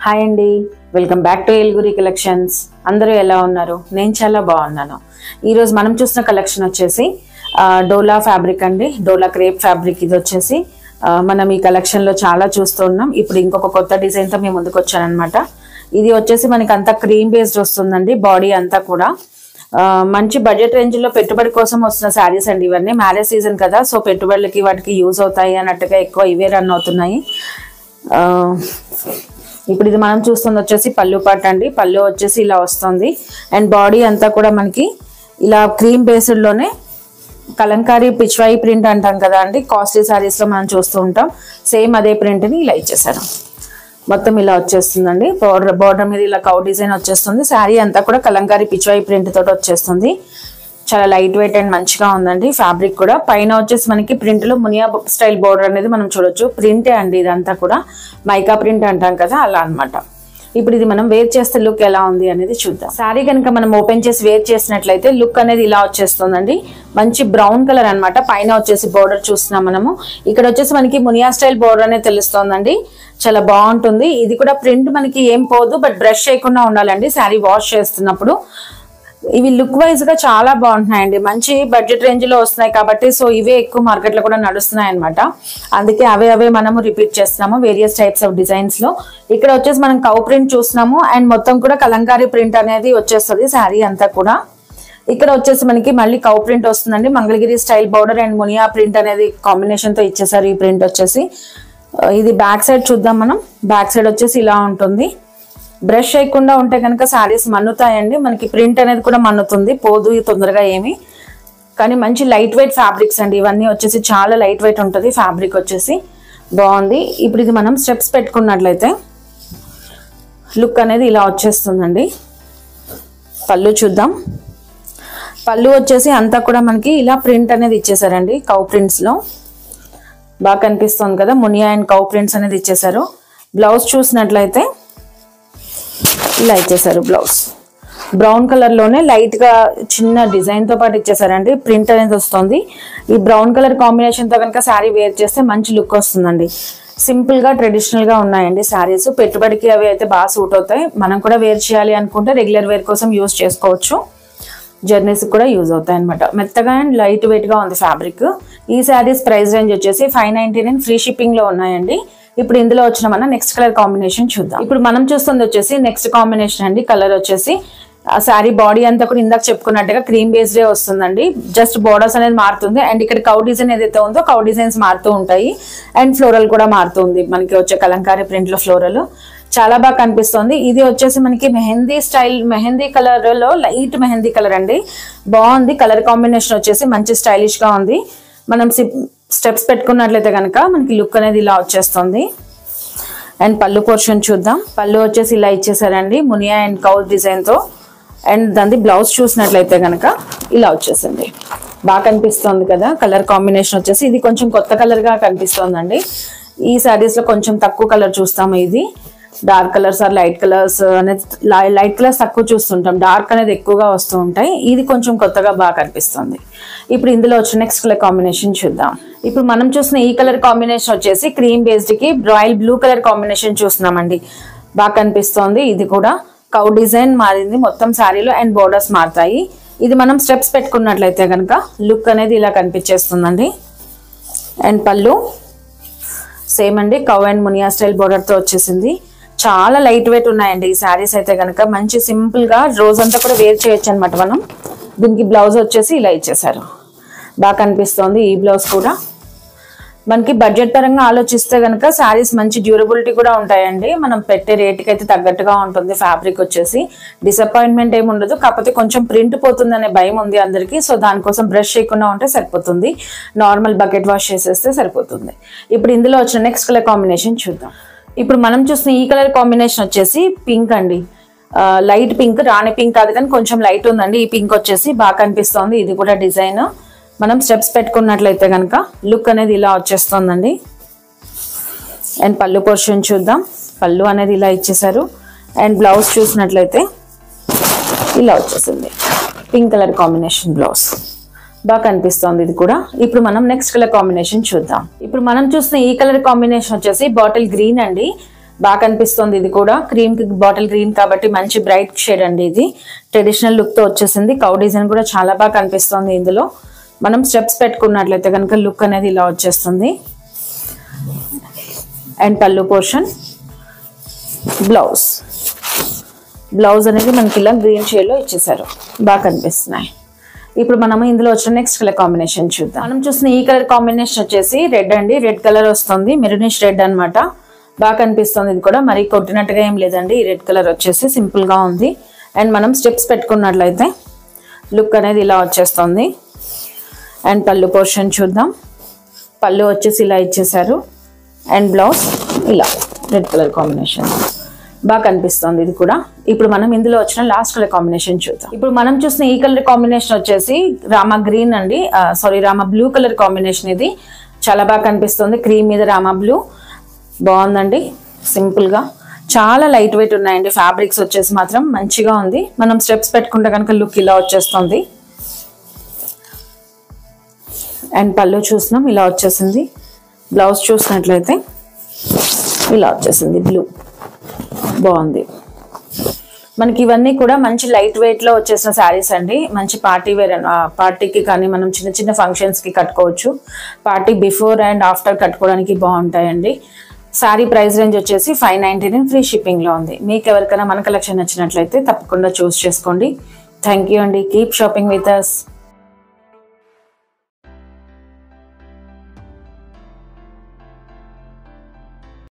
Hi అండి, welcome back to ఎల్గురి collections. అందరూ ఎలా ఉన్నారు? నేను చాలా బాగున్నాను. ఈరోజు మనం చూసిన కలెక్షన్ వచ్చేసి డోలా ఫ్యాబ్రిక్ అండి. డోలా క్రేప్ ఫ్యాబ్రిక్. ఇది వచ్చేసి మనం ఈ కలెక్షన్లో చాలా చూస్తూ ఉన్నాం. ఇప్పుడు ఇంకొక కొత్త డిజైన్తో మేము ముందుకు వచ్చానమాట. ఇది వచ్చేసి మనకి అంతా క్రీమ్ బేస్డ్ వస్తుందండి. బాడీ అంతా కూడా మంచి బడ్జెట్ రేంజ్లో పెట్టుబడి కోసం వస్తున్న శారీస్ అండి ఇవన్నీ. మ్యారేజ్ సీజన్ కదా, సో పెట్టుబడులకి వాటికి యూజ్ అవుతాయి అన్నట్టుగా ఎక్కువ ఇవే రన్ అవుతున్నాయి. ఇప్పుడు ఇది మనం చూస్తుంది వచ్చేసి పళ్ళు పాట అండి. పళ్ళు వచ్చేసి ఇలా వస్తుంది అండ్ బాడీ అంతా కూడా మనకి ఇలా క్రీమ్ బేస్డ్లోనే కలంకారీ పిచ్వాయి ప్రింట్ అంటాం కదా అండి, కాస్ట్లీ శారీస్లో మనం చూస్తూ ఉంటాం. సేమ్ అదే ప్రింట్ని ఇలా ఇచ్చేసారు. మొత్తం ఇలా వచ్చేస్తుందండి. బోర్డర్ మీద ఇలా కౌ డిజైన్ వచ్చేస్తుంది. శారీ అంతా కూడా కలంకారీ పిచ్వాయి ప్రింట్ తోటి వచ్చేస్తుంది. చాలా లైట్ వెయిట్ అండ్ మంచిగా ఉందండి. ఫ్యాబ్రిక్ కూడా పైన వచ్చేసి మనకి ప్రింట్ లో మునియా స్టైల్ బోర్డర్ అనేది మనం చూడొచ్చు. ప్రింటే అండి ఇదంతా కూడా, మైకా ప్రింట్ అంటాం కదా అలా అనమాట. ఇప్పుడు ఇది మనం వేర్ చేస్తే లుక్ ఎలా ఉంది అనేది చూద్దాం. శారీ కనుక మనం ఓపెన్ చేసి వేర్ చేసినట్లయితే లుక్ అనేది ఇలా వచ్చేస్తుందండి. మంచి బ్రౌన్ కలర్ అనమాట. పైన వచ్చేసి బోర్డర్ చూస్తున్నాం మనము. ఇక్కడ వచ్చేసి మనకి మునియా స్టైల్ బోర్డర్ అనేది తెలుస్తోందండి. చాలా బాగుంటుంది. ఇది కూడా ప్రింట్ మనకి ఏం పోదు, బట్ బ్రష్ చేయకుండా ఉండాలండి శారీ వాష్ చేస్తున్నప్పుడు. ఇవి లుక్ వైజ్ గా చాలా బాగుంటున్నాయండి. మంచి బడ్జెట్ రేంజ్ లో వస్తున్నాయి కాబట్టి సో ఇవే ఎక్కువ మార్కెట్ లో కూడా నడుస్తున్నాయి అనమాట. అందుకే అవే మనము రిపీట్ చేస్తున్నాము వేరియస్ టైప్స్ ఆఫ్ డిజైన్స్ లో. ఇక్కడ వచ్చేసి మనం కౌ ప్రింట్ చూస్తున్నాము అండ్ మొత్తం కూడా కలంకారీ ప్రింట్ అనేది వచ్చేస్తుంది శారీ అంతా కూడా. ఇక్కడ వచ్చేసి మనకి మళ్ళీ కౌ ప్రింట్ వస్తుందండి. Mangalagiri style border and Muniya print అనేది కాంబినేషన్ తో ఇచ్చేసారు ఈ ప్రింట్ వచ్చేసి. ఇది బ్యాక్ సైడ్ చూద్దాం మనం. బ్యాక్ సైడ్ వచ్చేసి ఇలా ఉంటుంది. బ్రష్ చేయకుండా ఉంటే కనుక శారీస్ మన్నుతాయండి. మనకి ప్రింట్ అనేది కూడా మన్నుతుంది, పోదు తొందరగా ఏమి. కానీ మంచి లైట్ వెయిట్ ఫ్యాబ్రిక్స్ అండి ఇవన్నీ వచ్చేసి. చాలా లైట్ వెయిట్ ఉంటుంది ఫ్యాబ్రిక్ వచ్చేసి. బాగుంది. ఇప్పుడు ఇది మనం స్టెప్స్ పెట్టుకున్నట్లయితే లుక్ అనేది ఇలా వచ్చేస్తుందండి. పళ్ళు చూద్దాం. పళ్ళు వచ్చేసి అంతా కూడా మనకి ఇలా ప్రింట్ అనేది ఇచ్చేసారండి. కౌ ప్రింట్స్ లో బాగా కనిపిస్తుంది కదా, మునియా అండ్ కౌ ప్రింట్స్ అనేది ఇచ్చేసారు. బ్లౌజ్ చూసినట్లయితే ఇలా ఇచ్చేసారు. బ్లౌజ్ బ్రౌన్ కలర్ లోనే లైట్ గా చిన్న డిజైన్ తో పాటు ఇచ్చేసారండి. ప్రింట్ అనేది వస్తుంది. ఈ బ్రౌన్ కలర్ కాంబినేషన్ తో కనుక శారీ వేర్ చేస్తే మంచి లుక్ వస్తుందండి. సింపుల్ గా ట్రెడిషనల్ గా ఉన్నాయండి శారీస్. పెట్టుబడికి అవి అయితే బాగా సూట్ అవుతాయి. మనం కూడా వేర్ చేయాలి అనుకుంటే రెగ్యులర్ వేర్ కోసం యూజ్ చేసుకోవచ్చు. జర్నీస్ కూడా యూజ్ అవుతాయి అనమాట. మెత్తగా అండ్ లైట్ వెయిట్ గా ఉంది ఫ్యాబ్రిక్. ఈ శారీస్ ప్రైస్ రేంజ్ వచ్చేసి 599 ఫ్రీ షిప్పింగ్ లో ఉన్నాయండి. ఇప్పుడు ఇందులో వచ్చిన మన నెక్స్ట్ కలర్ కాంబినేషన్ చూద్దాం. ఇప్పుడు మనం చూస్తుంది వచ్చేసి నెక్స్ట్ కాంబినేషన్ అండి. కలర్ వచ్చేసి ఆ శారీ బాడీ అంతా కూడా ఇందాక చెప్పుకున్నట్టుగా క్రీమ్ బేస్డే వస్తుందండి. జస్ట్ బోర్డర్స్ అనేది మారుతుంది అండ్ ఇక్కడ కౌ డిజైన్ ఏదైతే ఉందో కౌ డిజైన్స్ మారుతూ ఉంటాయి అండ్ ఫ్లోరల్ కూడా మారుతుంది. మనకి వచ్చే కలంకారీ ప్రింట్ లో ఫ్లోరల్ చాలా బాగా కనిపిస్తుంది. ఇది వచ్చేసి మనకి మెహందీ స్టైల్, మెహందీ కలర్ లో లైట్ మెహందీ కలర్ అండి. బాగుంది. కలర్ కాంబినేషన్ వచ్చేసి మంచి స్టైలిష్ గా ఉంది. మనం స్టెప్స్ పెట్టుకున్నట్లయితే కనుక మనకి లుక్ అనేది ఇలా వచ్చేస్తుంది. అండ్ పళ్ళు పోర్షన్ చూద్దాం. పళ్ళు వచ్చేసి ఇలా ఇచ్చేసారండి మునియా అండ్ కౌ డిజైన్ తో. అండ్ దాని బ్లౌజ్ చూసినట్లయితే కనుక ఇలా వచ్చేసింది. బాగా కనిపిస్తుంది కదా. కలర్ కాంబినేషన్ వచ్చేసి ఇది కొంచెం కొత్త కలర్ గా కనిపిస్తుందండి. ఈ శారీస్ లో కొంచెం తక్కువ కలర్ చూస్తాము. ఇది dark colours or light colours అనేది, లైట్ కలర్స్ తక్కువ చూస్తుంటాం, డార్క్ అనేది ఎక్కువగా వస్తూ ఉంటాయి. ఇది కొంచెం కొత్తగా బాగా కనిపిస్తుంది. ఇప్పుడు ఇందులో వచ్చిన నెక్స్ట్ కలర్ కాంబినేషన్ చూద్దాం. ఇప్పుడు మనం చూసిన ఈ కలర్ కాంబినేషన్ వచ్చేసి క్రీమ్ బేస్డ్ కి రాయల్ బ్లూ కలర్ కాంబినేషన్ చూస్తున్నామండి. బాగా కనిపిస్తోంది. ఇది కూడా కౌ డిజైన్ మారింది మొత్తం శారీలో అండ్ బోర్డర్స్ మారుతాయి. ఇది మనం స్టెప్స్ పెట్టుకున్నట్లయితే కనుక లుక్ అనేది ఇలా కనిపించేస్తుందండి. అండ్ పళ్ళు సేమ్ అండి, cow and Muniya style border తో వచ్చేసింది. చాలా లైట్ వెయిట్ ఉన్నాయండి ఈ శారీస్ అయితే కనుక. మంచి సింపుల్ గా రోజంతా కూడా వేర్ చేయొచ్చు అనమాట మనం. దీనికి బ్లౌజ్ వచ్చేసి ఇలా ఇచ్చేసారు. బాగా కనిపిస్తోంది. ఈ బ్లౌజ్ కూడా మనకి బడ్జెట్ పరంగా ఆలోచిస్తే కనుక శారీస్ మంచి డ్యూరబిలిటీ కూడా ఉంటాయండి. మనం పెట్టే రేట్కి అయితే తగ్గట్టుగా ఉంటుంది. ఫ్యాబ్రిక్ వచ్చేసి డిసప్పాయింట్మెంట్ ఏమి ఉండదు. కాకపోతే కొంచెం ప్రింట్ పోతుంది అనే భయం ఉంది అందరికీ. సో దానికోసం బ్రష్ చేయకుండా ఉంటే సరిపోతుంది. నార్మల్ బకెట్ వాష్ చేసేస్తే సరిపోతుంది. ఇప్పుడు ఇందులో వచ్చిన నెక్స్ట్ కలర్ కాంబినేషన్ చూద్దాం. ఇప్పుడు మనం చూసిన ఈ కలర్ కాంబినేషన్ వచ్చేసి పింక్ అండి. లైట్ పింక్, రాణి పింక్ కాదు కానీ కొంచెం లైట్ ఉందండి. ఈ పింక్ వచ్చేసి బాగా కనిపిస్తోంది. ఇది కూడా డిజైన్ మనం స్టెప్స్ పెట్టుకున్నట్లయితే కనుక లుక్ అనేది ఇలా వచ్చేస్తుందండి. అండ్ పళ్ళు పోర్షన్ చూద్దాం. పళ్ళు అనేది ఇలా ఇచ్చేసారు. అండ్ బ్లౌజ్ చూసినట్లయితే ఇలా వచ్చేసింది. Pink colour combination blouse. బాగా కనిపిస్తుంది ఇది కూడా. ఇప్పుడు మనం నెక్స్ట్ కలర్ కాంబినేషన్ చూద్దాం. ఇప్పుడు మనం చూసిన ఈ కలర్ కాంబినేషన్ వచ్చేసి బాటిల్ గ్రీన్ అండి. బాగా కనిపిస్తుంది. ఇది కూడా క్రీమ్ బాటిల్ గ్రీన్ కాబట్టి మంచి బ్రైట్ షేడ్ అండి. ఇది ట్రెడిషనల్ లుక్ తో వచ్చేసింది. కౌ డిజైన్ కూడా చాలా బాగా కనిపిస్తుంది. ఇందులో మనం స్టెప్స్ పెట్టుకున్నట్లయితే కనుక లుక్ అనేది ఇలా వచ్చేస్తుంది. అండ్ పళ్ళు పోర్షన్, బ్లౌజ్ అనేది మనకి ఇలా గ్రీన్ షేడ్ లో ఇచ్చేసారు, బాగా కనిపిస్తున్నాయి. ఇప్పుడు మనం ఇందులో వచ్చిన నెక్స్ట్ కలర్ కాంబినేషన్ చూద్దాం. మనం చూసిన ఈ కలర్ కాంబినేషన్ వచ్చేసి రెడ్ అండి. రెడ్ కలర్ వస్తుంది, మెరూనిష్ రెడ్ అనమాట. బాగా కనిపిస్తుంది. ఇది కూడా మరి కొట్టినట్టుగా ఏం లేదండి. ఈ రెడ్ కలర్ వచ్చేసి సింపుల్ గా ఉంది. అండ్ మనం స్టెప్స్ పెట్టుకున్నట్లయితే లుక్ అనేది ఇలా వచ్చేస్తుంది. అండ్ పళ్ళు పోర్షన్ చూద్దాం. పళ్ళు వచ్చేసి ఇలా ఇచ్చేసారు. అండ్ బ్లౌజ్ ఇలా రెడ్ కలర్ కాంబినేషన్, బాగా కనిపిస్తుంది. ఇది కూడా ఇప్పుడు మనం ఇందులో వచ్చిన లాస్ట్ కలర్ కాంబినేషన్ చూద్దాం. ఇప్పుడు మనం చూసిన ఈ కలర్ కాంబినేషన్ వచ్చేసి రామా గ్రీన్ అండి, రామా బ్లూ కలర్ కాంబినేషన్. ఇది చాలా బాగా కనిపిస్తుంది. క్రీమ్ మీద రామా బ్లూ బాగుందండి. సింపుల్ గా చాలా లైట్ వెయిట్ ఉన్నాయండి. ఫ్యాబ్రిక్స్ వచ్చేసి మాత్రం మంచిగా ఉంది. మనం స్టెప్స్ పెట్టుకుంటే కనుక లుక్ ఇలా వచ్చేస్తుంది. అండ్ పళ్ళు చూసినాం ఇలా వచ్చేసింది. బ్లౌజ్ చూసినట్లయితే ఇలా వచ్చేసింది, బ్లూ బాగుంది. మనకి ఇవన్నీ కూడా మంచి లైట్ వెయిట్ లో వచ్చేసిన శారీస్ అండి. మంచి పార్టీ వేర్, పార్టీకి కానీ మనం చిన్న చిన్న ఫంక్షన్స్ కి కట్టుకోవచ్చు. పార్టీ బిఫోర్ అండ్ ఆఫ్టర్ కట్టుకోవడానికి బాగుంటాయండి. శారీ ప్రైస్ రేంజ్ వచ్చేసి 599 ఫ్రీ షిప్పింగ్ లో ఉంది. మీకు ఎవరికైనా మన కలెక్షన్ నచ్చినట్లయితే తప్పకుండా చూస్ చేసుకోండి. థ్యాంక్ యూ అండి. Keep shopping with us.